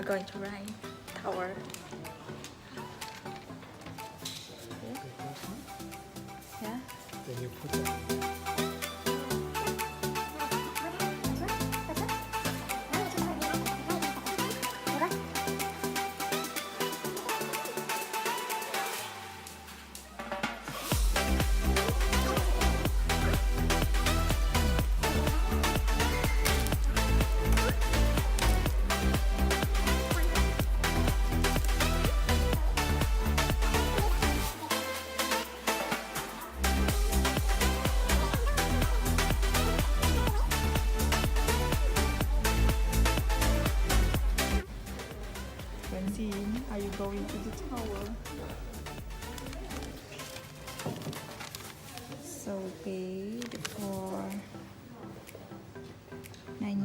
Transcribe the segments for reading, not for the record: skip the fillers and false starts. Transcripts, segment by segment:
going to ride tower. Yeah. Then you put it. Francine, are you going to the tower? So paid for €9.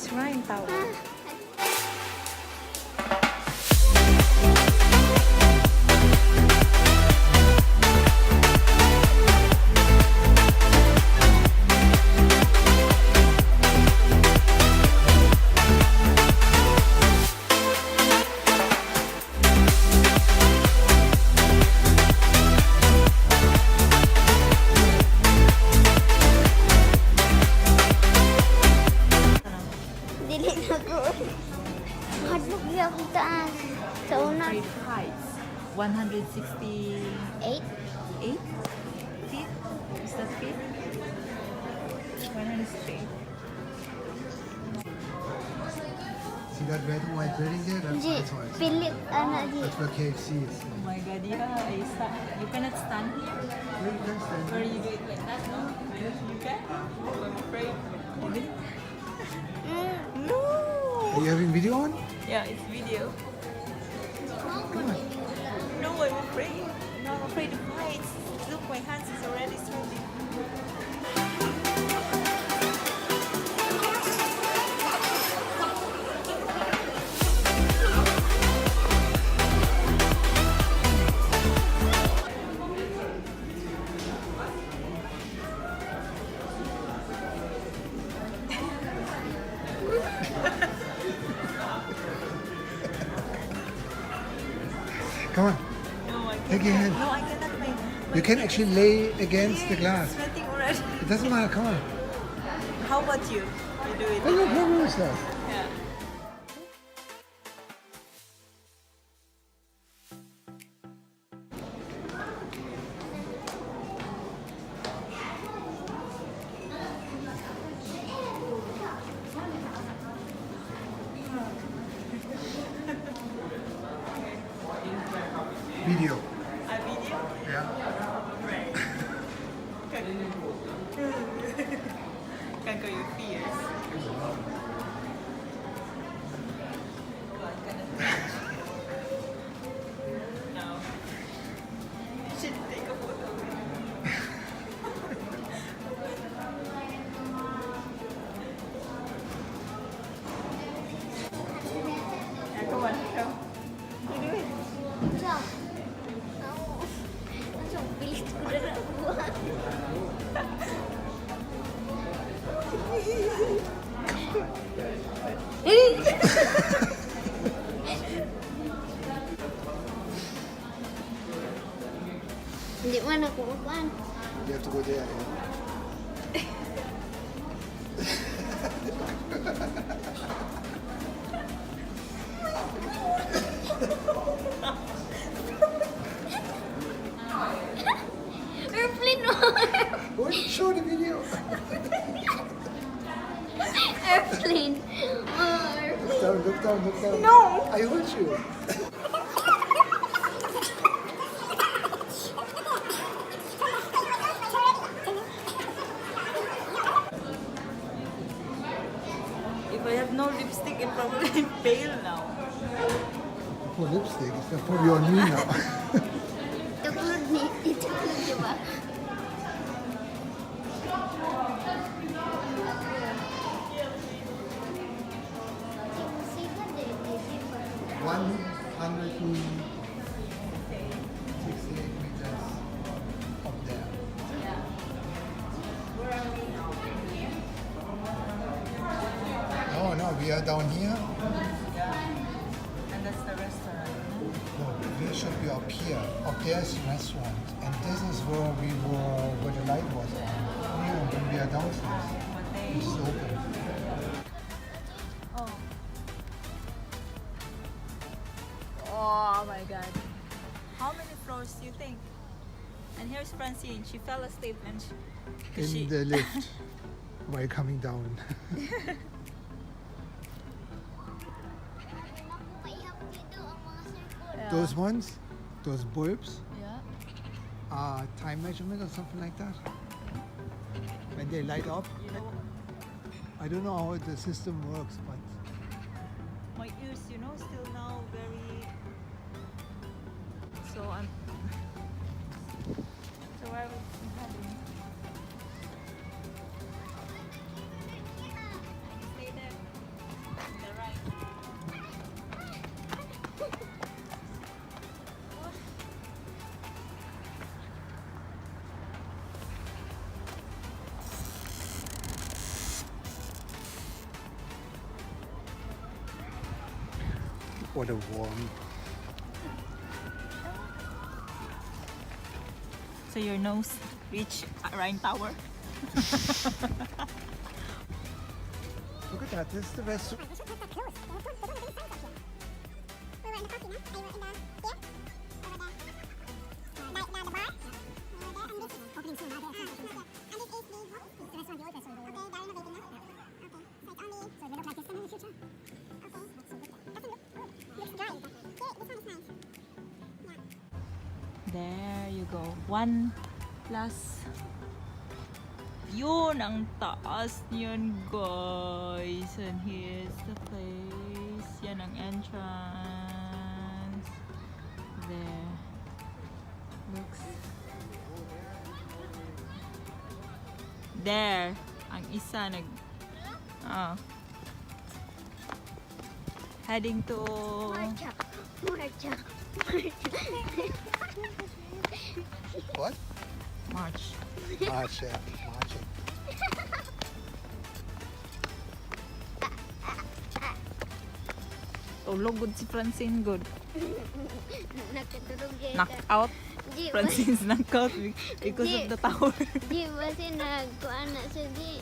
Shrine Tower. Dili na ko. Hadlok di ako taas. Sa una. Great heights. 168 8. feet. Is that feet? 168. See that red and white building there? That's Di, that's why. Philip, di. That's where KFC is. Oh my god, yeah. You cannot stand here. Where you can stand. Or you do it like that, no? You can? Oh, I'm afraid. No! Are you having video on? Yeah, it's video. Come on. No, I'm afraid. No, I'm afraid of heights. Look, my hands is already sweating. Come on. No, I cannot. Take your hand. No, I cannot. You can actually lay against the glass. Sweating already. It doesn't matter. Come on. How about you? You do it. Hey, no problem with that. Yeah. Video. A video? Yeah. Right. Conquer your fears. No. Should take a photo. Yeah, come on, come. You do it. Sa. Ang bilis ko na nakuha. Hindi man ako kukuhan. You have to go there. Airplane mo. Go and show the video. Airplane. Look down, look down, look down. No. I hold you. The for your knee now. Ituklod ni. Ituklod niyo ba? Sikat eh. Di ba? 168 meters up there. No, we are down here. And that's the restaurant. No, we should be up here. Up there is restaurant, and this is where we were, where the light was on. Here, when we are downstairs, it's open. Oh. Oh my god. How many floors do you think? And here's Francine. She fell asleep and In the lift while coming down. Those ones, those bulbs, Yeah. are time measurement or something like that. When they light up, You know, I don't know how the system works, but my ears, still now very. So I'm. So where are we heading? Stay there. The right. what a warm. So your nose reach Rhine Tower. Look at that, this is the restaurant. There you go. One plus. Yun ang taas niyan, guys. And here's the place. Yan ang entrance. There. Looks. There. Ang isa nag... Ah. Heading to... Marcha. Marcha. What? March. March, yeah. Marching. Tulog good si Francine, good. Nakatulog yun. Knocked out. Di ba? Francine's knocked out because of the tower. Di ba nagkuhan na siya di?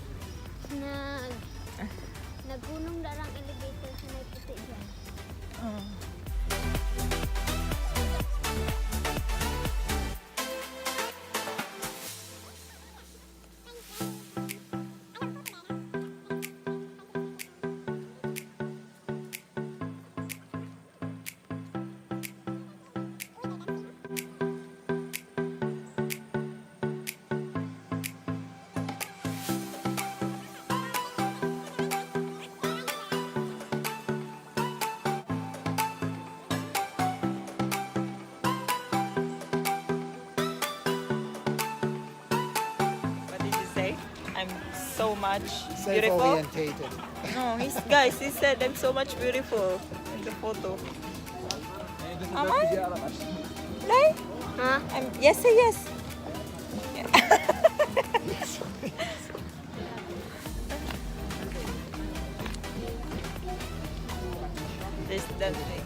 Nagkunong darang elevator sa may puti dyan. What did you say? I'm so much beautiful. Self-orientated. No, guys, he said I'm so much beautiful in the photo. Am I? Like? Ha? Yes, say yes. There's that thing.